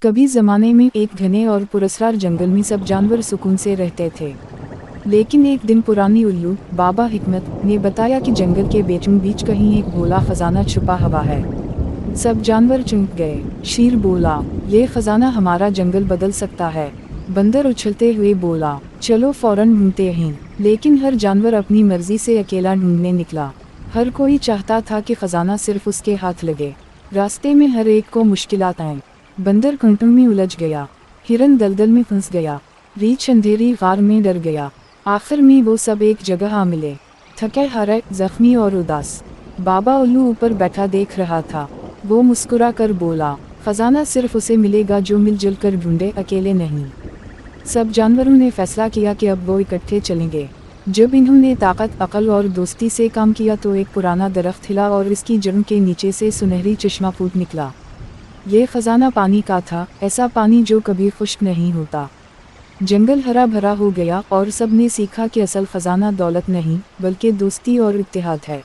कभी ज़माने में एक घने और पुरस्कार जंगल में सब जानवर सुकून से रहते थे। लेकिन एक दिन पुरानी उल्लू बाबा हिकमत ने बताया कि जंगल के बीचों बीच कहीं एक भोला खजाना छुपा हुआ है। सब जानवर चौंक गए। शेर बोला, ये खजाना हमारा जंगल बदल सकता है। बंदर उछलते हुए बोला, चलो फौरन ढूंढते हैं। लेकिन हर जानवर अपनी मर्जी से अकेला ढूंढने निकला। हर कोई चाहता था कि खजाना सिर्फ उसके हाथ लगे। रास्ते में हर एक को मुश्किलात आईं। बंदर कांटों में उलझ गया, हिरन दलदल में फंस गया, रीछ अंधेरी गार में डर गया। आखिर में वो सब एक जगह आ मिले, थके हारे, जख्मी और उदास। बाबा उल्लू ऊपर बैठा देख रहा था। वो मुस्कुरा कर बोला, खजाना सिर्फ उसे मिलेगा जो मिलजुल कर ढूंढे, अकेले नहीं। सब जानवरों ने फैसला किया कि अब वो इकट्ठे चलेंगे। जब इन्होंने ताकत, अकल और दोस्ती से काम किया तो एक पुराना दरख्त हिला और इसकी जड़ों के नीचे से सुनहरी चश्मा फूट निकला। ये खजाना पानी का था, ऐसा पानी जो कभी खुश्क नहीं होता। जंगल हरा भरा हो गया और सब ने सीखा कि असल खजाना दौलत नहीं बल्कि दोस्ती और इत्तेहाद है।